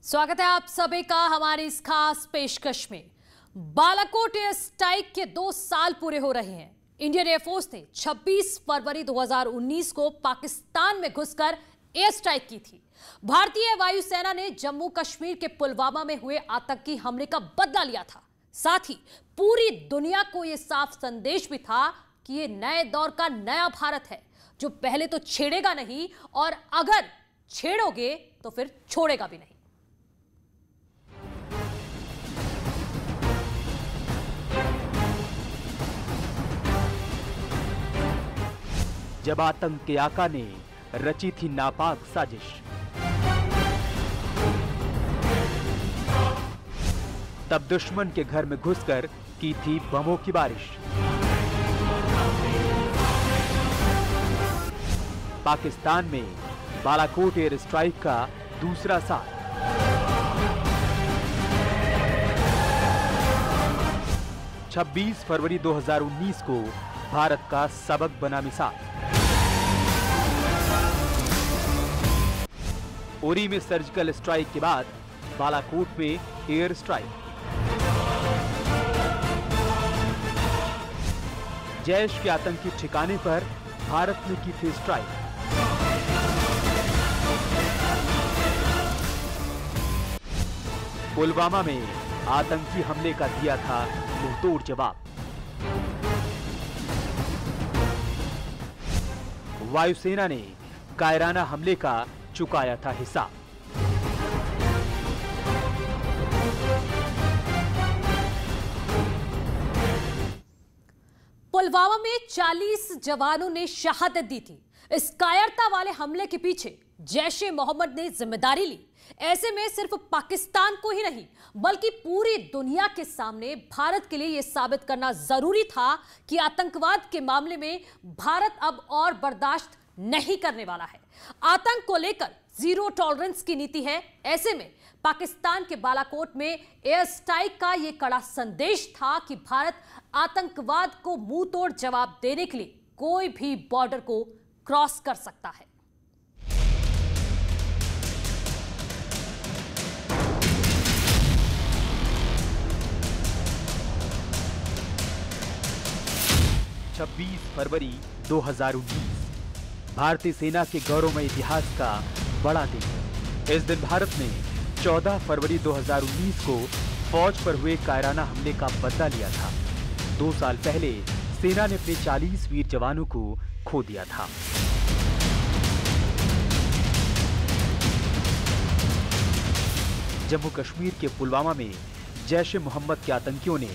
स्वागत है आप सभी का हमारी इस खास पेशकश में। बालाकोट एयर स्ट्राइक के 2 साल पूरे हो रहे हैं। इंडियन एयरफोर्स ने 26 फरवरी 2019 को पाकिस्तान में घुसकर एयर स्ट्राइक की थी। भारतीय वायुसेना ने जम्मू कश्मीर के पुलवामा में हुए आतंकी हमले का बदला लिया था। साथ ही पूरी दुनिया को यह साफ संदेश भी था कि यह नए दौर का नया भारत है, जो पहले तो छेड़ेगा नहीं और अगर छेड़ोगे तो फिर छोड़ेगा भी नहीं। जब आतंक के आका ने रची थी नापाक साजिश, तब दुश्मन के घर में घुसकर की थी बमों की बारिश। पाकिस्तान में बालाकोट एयर स्ट्राइक का दूसरा साल। छब्बीस फरवरी 2019 को भारत का सबक बना मिसाल। उरी में सर्जिकल स्ट्राइक के बाद बालाकोट में एयर स्ट्राइक। जैश के आतंकी ठिकाने पर भारत ने की थी स्ट्राइक। पुलवामा में आतंकी हमले का दिया था मुंहतोड़ जवाब। वायुसेना ने कायराना हमले का चुकाया था हिसाब। पुलवामा में 40 जवानों ने शहादत दी थी। इस कायरता वाले हमले के पीछे जैश ए मोहम्मद ने जिम्मेदारी ली। ऐसे में सिर्फ पाकिस्तान को ही नहीं बल्कि पूरी दुनिया के सामने भारत के लिए यह साबित करना जरूरी था कि आतंकवाद के मामले में भारत अब और बर्दाश्त नहीं करने वाला है। आतंक को लेकर जीरो टॉलरेंस की नीति है। ऐसे में पाकिस्तान के बालाकोट में एयर स्ट्राइक का यह कड़ा संदेश था कि भारत आतंकवाद को मुंह तोड़ जवाब देने के लिए कोई भी बॉर्डर को क्रॉस कर सकता है। फरवरी 2019 भारतीय सेना के गौरवमय इतिहास का बड़ा दिन। इस दिन भारत ने 14 फरवरी 2019 को फौज पर हुए कायराना हमले का बदला लिया था। 2 साल पहले सेना ने अपने 40 वीर जवानों को खो दिया था। जम्मू कश्मीर के पुलवामा में जैश ए मोहम्मद के आतंकियों ने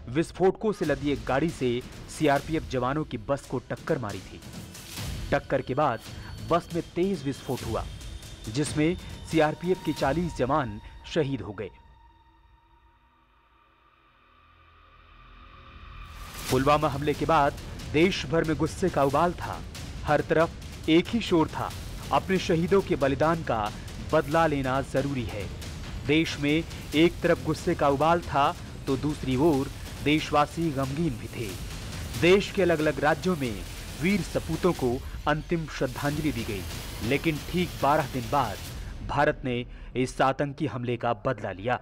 विस्फोटकों से लदी एक गाड़ी से सीआरपीएफ जवानों की बस को टक्कर मारी थी। टक्कर के बाद बस में तेज विस्फोट हुआ, जिसमें सीआरपीएफ के 40 जवान शहीद हो गए। पुलवामा हमले के बाद देश भर में गुस्से का उबाल था। हर तरफ एक ही शोर था, अपने शहीदों के बलिदान का बदला लेना जरूरी है। देश में एक तरफ गुस्से का उबाल था तो दूसरी ओर देशवासी गमगीन भी थे। देश के अलग अलग राज्यों में वीर सपूतों को अंतिम श्रद्धांजलि दी गई, लेकिन ठीक 12 दिन बाद भारत ने इस आतंकी हमले का बदला लिया।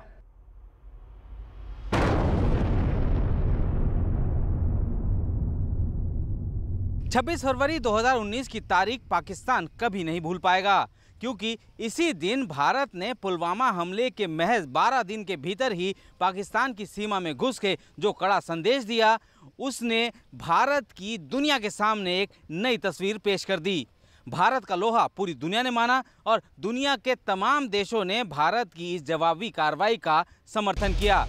छब्बीस फरवरी 2019 की तारीख पाकिस्तान कभी नहीं भूल पाएगा, क्योंकि इसी दिन भारत ने पुलवामा हमले के महज 12 दिन के भीतर ही पाकिस्तान की सीमा में घुस के जो कड़ा संदेश दिया, उसने भारत की दुनिया के सामने एक नई तस्वीर पेश कर दी। भारत का लोहा पूरी दुनिया ने माना और दुनिया के तमाम देशों ने भारत की इस जवाबी कार्रवाई का समर्थन किया।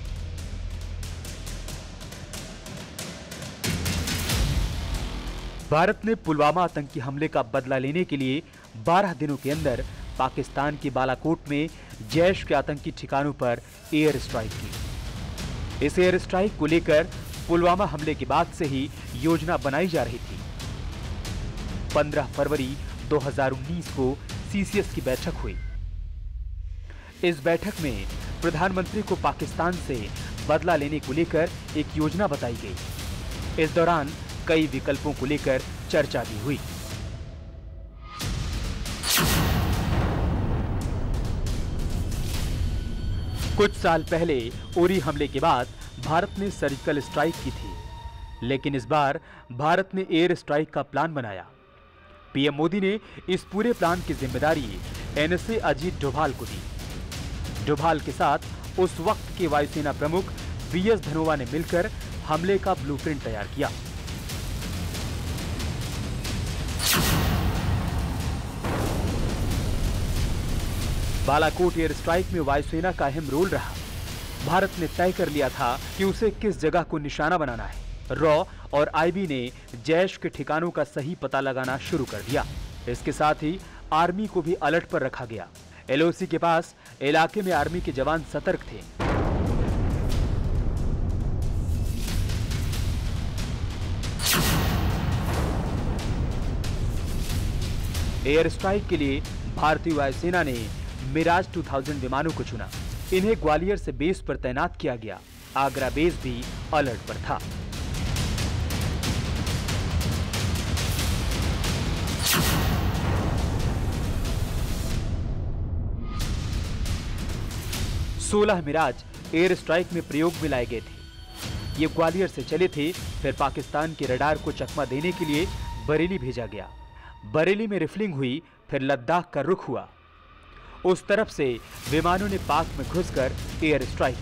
भारत ने पुलवामा आतंकी हमले का बदला लेने के लिए 12 दिनों के अंदर पाकिस्तान के बालाकोट में जैश के आतंकी ठिकानों पर एयर स्ट्राइक की। इस एयर स्ट्राइक को लेकर पुलवामा हमले के बाद से ही योजना बनाई जा रही थी। 15 फरवरी 2019 को सीसीएस की बैठक हुई। इस बैठक में प्रधानमंत्री को पाकिस्तान से बदला लेने को लेकर एक योजना बताई गई। इस दौरान कई विकल्पों को लेकर चर्चा भी हुई। कुछ साल पहले उरी हमले के बाद भारत ने सर्जिकल स्ट्राइक की थी, लेकिन इस बार भारत ने एयर स्ट्राइक का प्लान बनाया। पीएम मोदी ने इस पूरे प्लान की जिम्मेदारी एनएसए अजीत डोभाल को दी। डोभाल के साथ उस वक्त के वायुसेना प्रमुख बीएस धनोआ ने मिलकर हमले का ब्लूप्रिंट तैयार किया। बालाकोट एयर स्ट्राइक में वायुसेना का अहम रोल रहा। भारत ने तय कर लिया था कि उसे किस जगह को निशाना बनाना है। रॉ और आईबी ने जैश के ठिकानों का सही पता लगाना शुरू कर दिया। इसके साथ ही आर्मी को भी अलर्ट पर रखा गया। एलओसी के पास इलाके में आर्मी के जवान सतर्क थे। एयर स्ट्राइक के लिए भारतीय वायुसेना ने मिराज 2000 विमानों को चुना। इन्हें ग्वालियर से बेस पर तैनात किया गया। आगरा बेस भी अलर्ट पर था। सोलह मिराज एयर स्ट्राइक में प्रयोग में लाए गए थे। ये ग्वालियर से चले थे, फिर पाकिस्तान के रडार को चकमा देने के लिए बरेली भेजा गया। बरेली में रिफलिंग हुई, फिर लद्दाख का रुख हुआ। उस तरफ से विमानों ने पाक में घुसकर एयर स्ट्राइक।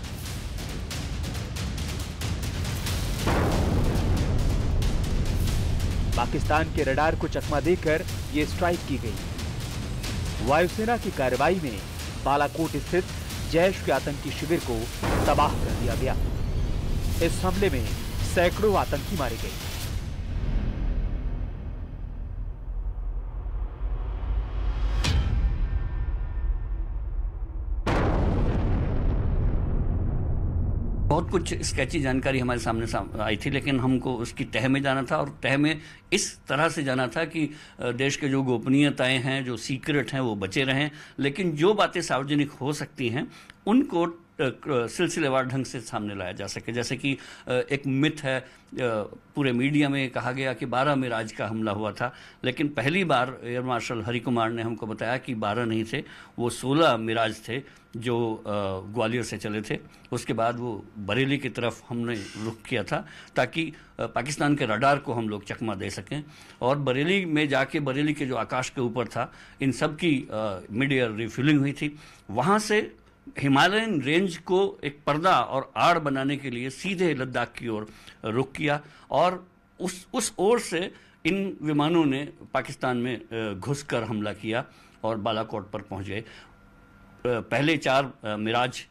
पाकिस्तान के रडार को चकमा देकर यह स्ट्राइक की गई। वायुसेना की कार्रवाई में बालाकोट स्थित जैश के आतंकी शिविर को तबाह कर दिया गया। इस हमले में सैकड़ों आतंकी मारे गए। बहुत कुछ स्केची जानकारी हमारे सामने आई थी, लेकिन हमको उसकी तह में जाना था, और तह में इस तरह से जाना था कि देश के जो गोपनीयताएं हैं, जो सीक्रेट हैं, वो बचे रहें, लेकिन जो बातें सार्वजनिक हो सकती हैं उनको सिलसिलेवार ढंग से सामने लाया जा सके। जैसे कि एक मिथ है, पूरे मीडिया में कहा गया कि 12 मिराज का हमला हुआ था, लेकिन पहली बार एयर मार्शल हरि कुमार ने हमको बताया कि 12 नहीं थे, वो 16 मिराज थे जो ग्वालियर से चले थे। उसके बाद वो बरेली की तरफ हमने रुख किया था ताकि पाकिस्तान के रडार को हम लोग चकमा दे सकें। और बरेली में जाके, बरेली के जो आकाश के ऊपर था, इन सब की मिड एयर रिफ्यूलिंग हुई थी। वहाँ से हिमालयन रेंज को एक पर्दा और आड़ बनाने के लिए सीधे लद्दाख की ओर रुख किया, और उस ओर से इन विमानों ने पाकिस्तान में घुसकर हमला किया और बालाकोट पर पहुंच गए। पहले 4 मिराज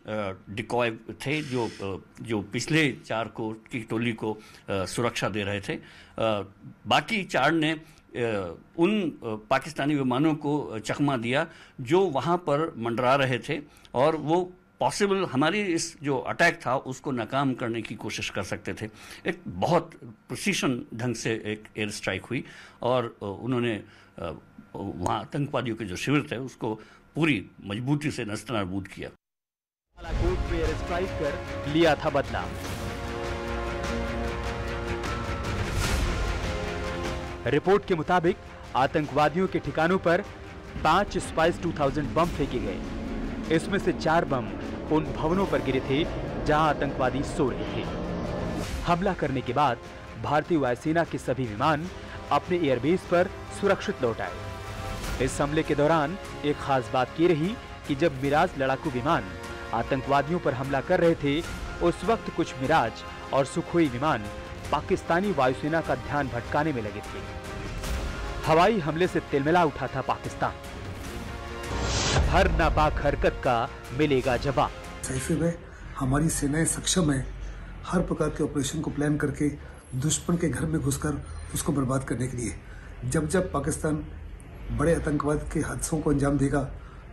डिकॉय थे जो पिछले 4 की टोली को सुरक्षा दे रहे थे। बाकी 4 ने उन पाकिस्तानी विमानों को चकमा दिया जो वहाँ पर मंडरा रहे थे, और वो पॉसिबल हमारी इस जो अटैक था उसको नाकाम करने की कोशिश कर सकते थे। एक बहुत प्रिसीशन ढंग से एक एयर स्ट्राइक हुई, और उन्होंने वहाँ आतंकवादियों के जो शिविर थे उसको पूरी मजबूती से नस्तनाबूद किया। बालाकोट में एयर स्ट्राइक कर लिया था बदला। रिपोर्ट के मुताबिक आतंकवादियों के ठिकानों पर 5 स्पाइस 2000 बम फेंके गए। इसमें से 4 बम उन भवनों पर गिरे थे जहां आतंकवादी सो रहे थे। हमला करने के बाद भारतीय वायुसेना के सभी विमान अपने एयरबेस पर सुरक्षित लौट आए। इस हमले के दौरान एक खास बात ये रही कि जब मिराज लड़ाकू विमान आतंकवादियों पर हमला कर रहे थे, उस वक्त कुछ मिराज और सुखोई विमान पाकिस्तानी वायुसेना का ध्यान भटकाने में लगे थे। हवाई हमले से तिलमिला उठा था पाकिस्तान। हर नापाक हरकत का मिलेगा जवाब। ऐसे में हमारी सेनाएं सक्षम है हर प्रकार के ऑपरेशन को प्लान करके दुश्मन के घर में घुसकर उसको बर्बाद करने के लिए। जब पाकिस्तान बड़े आतंकवाद के हादसों को अंजाम देगा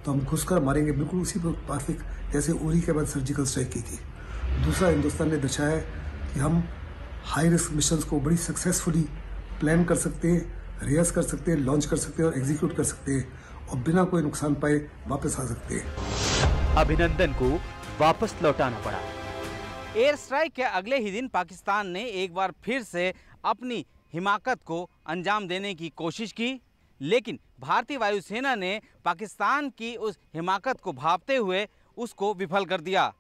तो हम घुसकर मारेंगे, बिल्कुल उसी मुताबिक जैसे उरी के बाद सर्जिकल स्ट्राइक की थी। दूसरा, हिंदुस्तान ने दर्शाया है कि हम हाई रिस्क मिशंस को बड़ी सक्सेसफुली प्लान कर सकते हैं, रिहर्स कर सकते हैं, लॉन्च कर सकते हैं और एग्जीक्यूट कर सकते हैं, और बिना कोई नुकसान पाए वापस आ सकते हैं। अभिनंदन को वापस लौटाना पड़ा। एयर स्ट्राइक के अगले ही दिन पाकिस्तान ने एक बार फिर से अपनी हिमाकत को अंजाम देने की कोशिश की, लेकिन भारतीय वायुसेना ने पाकिस्तान की उस हिमाकत को भांपते हुए उसको विफल कर दिया।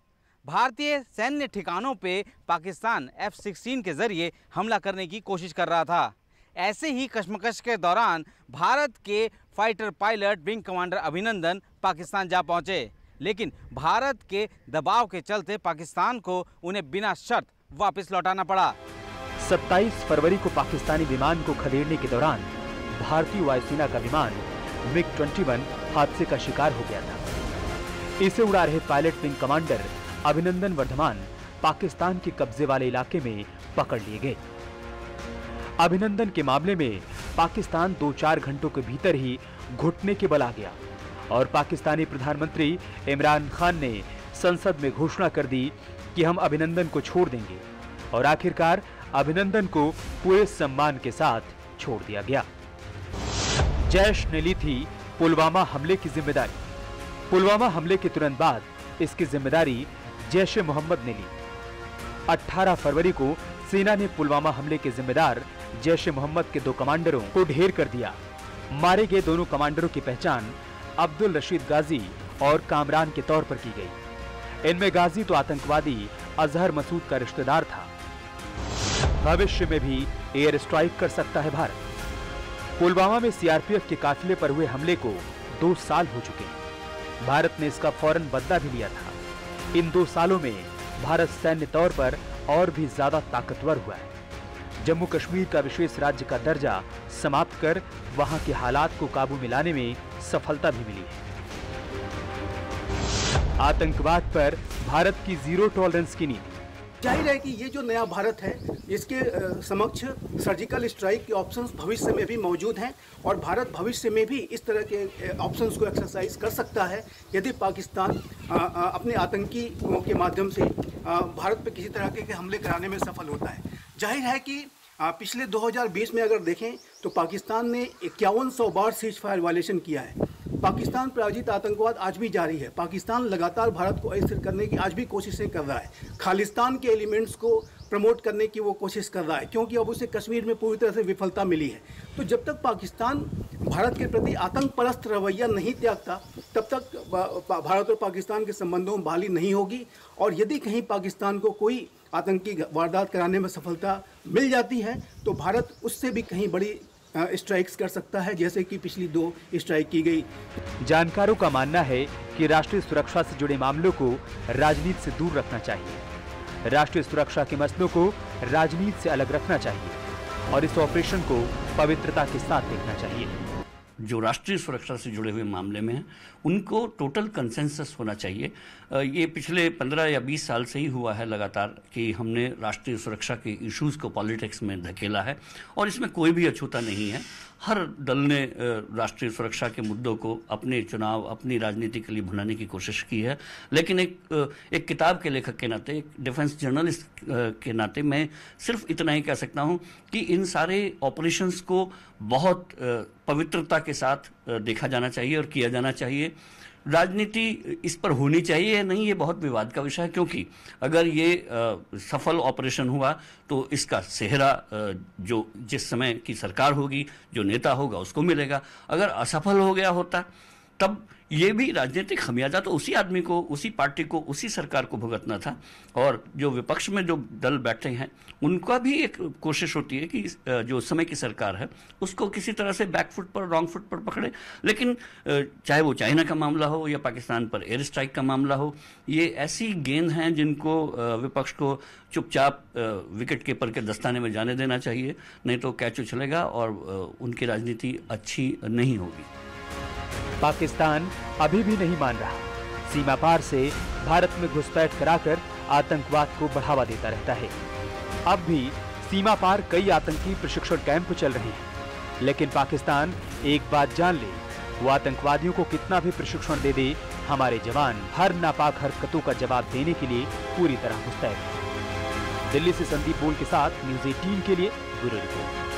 भारतीय सैन्य ठिकानों पे पाकिस्तान F-16 के जरिए हमला करने की कोशिश कर रहा था। ऐसे ही कशमकश के दौरान भारत के फाइटर पायलट विंग कमांडर अभिनंदन पाकिस्तान जा पहुंचे, लेकिन भारत के दबाव के चलते पाकिस्तान को उन्हें बिना शर्त वापस लौटाना पड़ा। 27 फरवरी को पाकिस्तानी विमान को खदेड़ने के दौरान भारतीय वायुसेना का विमान MiG-21 हादसे का शिकार हो गया था। इसे उड़ा रहे pilot wing commander Abhinandan Varthaman Pakistan के कब्जे वाले इलाके में पकड़ लिए गए। अभिनंदन के मामले में पाकिस्तान 2-4 घंटों के भीतर ही घुटने के बल आ गया और पाकिस्तानी प्रधानमंत्री इमरान खान ने संसद में घोषणा कर दी कि हम अभिनंदन को छोड़ देंगे और आखिरकार अभिनंदन को पूरे सम्मान के साथ छोड़ दिया गया। जैश ने ली थी पुलवामा हमले की जिम्मेदारी। पुलवामा हमले के तुरंत बाद इसकी जिम्मेदारी जैश-ए मोहम्मद ने ली। 18 फरवरी को सेना ने पुलवामा हमले के जिम्मेदार जैश-ए मोहम्मद के 2 कमांडरों को ढेर कर दिया। मारे गए दोनों कमांडरों की पहचान अब्दुल रशीद गाजी और कामरान के तौर पर की गई। इनमें गाजी तो आतंकवादी अजहर मसूद का रिश्तेदार था। भविष्य में भी एयर स्ट्राइक कर सकता है भारत। पुलवामा में सीआरपीएफ के काफिले पर हुए हमले को 2 साल हो चुके हैं। भारत ने इसका फौरन बदला भी लिया था। इन 2 सालों में भारत सैन्य तौर पर और भी ज्यादा ताकतवर हुआ है। जम्मू कश्मीर का विशेष राज्य का दर्जा समाप्त कर वहां के हालात को काबू में लाने में सफलता भी मिली है। आतंकवाद पर भारत की जीरो टॉलरेंस की नीति। जाहिर है कि ये जो नया भारत है, इसके समक्ष सर्जिकल स्ट्राइक के ऑप्शंस भविष्य में भी मौजूद हैं और भारत भविष्य में भी इस तरह के ऑप्शंस को एक्सरसाइज कर सकता है यदि पाकिस्तान अपने आतंकी के माध्यम से भारत पर किसी तरह के हमले कराने में सफल होता है। जाहिर है कि पिछले 2020 में अगर देखें तो पाकिस्तान ने 5100 बार सीज फायर वायलेशन किया है। पाकिस्तान प्रायोजित आतंकवाद आज भी जारी है। पाकिस्तान लगातार भारत को अस्थिर करने की आज भी कोशिशें कर रहा है। खालिस्तान के एलिमेंट्स को प्रमोट करने की वो कोशिश कर रहा है क्योंकि अब उसे कश्मीर में पूरी तरह से विफलता मिली है। तो जब तक पाकिस्तान भारत के प्रति आतंक परस्त रवैया नहीं त्यागता तब तक भारत और पाकिस्तान के संबंधों में बहाली नहीं होगी। और यदि कहीं पाकिस्तान को कोई आतंकी वारदात कराने में सफलता मिल जाती है तो भारत उससे भी कहीं बड़ी स्ट्राइक्स कर सकता है, जैसे कि पिछली 2 स्ट्राइक की गई। जानकारों का मानना है कि राष्ट्रीय सुरक्षा से जुड़े मामलों को राजनीति से दूर रखना चाहिए। राष्ट्रीय सुरक्षा के मसलों को राजनीति से अलग रखना चाहिए और इस ऑपरेशन को पवित्रता के साथ देखना चाहिए। जो राष्ट्रीय सुरक्षा से जुड़े हुए मामले में हैं उनको टोटल कंसेंसस होना चाहिए। ये पिछले 15 या 20 साल से ही हुआ है लगातार कि हमने राष्ट्रीय सुरक्षा के इश्यूज़ को पॉलिटिक्स में धकेला है और इसमें कोई भी अछूता नहीं है। हर दल ने राष्ट्रीय सुरक्षा के मुद्दों को अपने चुनाव, अपनी राजनीति के लिए भुनाने की कोशिश की है। लेकिन एक किताब के लेखक के नाते, एक डिफेंस जर्नलिस्ट के नाते मैं सिर्फ इतना ही कह सकता हूं कि इन सारे ऑपरेशंस को बहुत पवित्रता के साथ देखा जाना चाहिए और किया जाना चाहिए। राजनीति इस पर होनी चाहिए या नहीं, ये बहुत विवाद का विषय है, क्योंकि अगर ये सफल ऑपरेशन हुआ तो इसका सेहरा जो जिस समय की सरकार होगी, जो नेता होगा उसको मिलेगा। अगर असफल हो गया होता तब ये भी राजनीतिक खमियाजा तो उसी आदमी को, उसी पार्टी को, उसी सरकार को भुगतना था। और जो विपक्ष में जो दल बैठे हैं उनका भी एक कोशिश होती है कि जो उस समय की सरकार है उसको किसी तरह से बैकफुट पर, रॉन्ग फुट पर पकड़े। लेकिन चाहे वो चाइना का मामला हो या पाकिस्तान पर एयर स्ट्राइक का मामला हो, ये ऐसी गेंद हैं जिनको विपक्ष को चुपचाप विकेट कीपर के दस्ताने में जाने देना चाहिए, नहीं तो कैच उछलेगा और उनकी राजनीति अच्छी नहीं होगी। पाकिस्तान अभी भी नहीं मान रहा। सीमा पार से भारत में घुसपैठ कराकर आतंकवाद को बढ़ावा देता रहता है। अब भी सीमा पार कई आतंकी प्रशिक्षण कैंप चल रहे हैं, लेकिन पाकिस्तान एक बात जान ले, वो आतंकवादियों को कितना भी प्रशिक्षण दे दे, हमारे जवान हर नापाक हरकतों का जवाब देने के लिए पूरी तरह मुस्तैद हैं। दिल्ली से संदीप बोल के साथ न्यूज़ 18 के लिए ब्यूरो रिपोर्ट।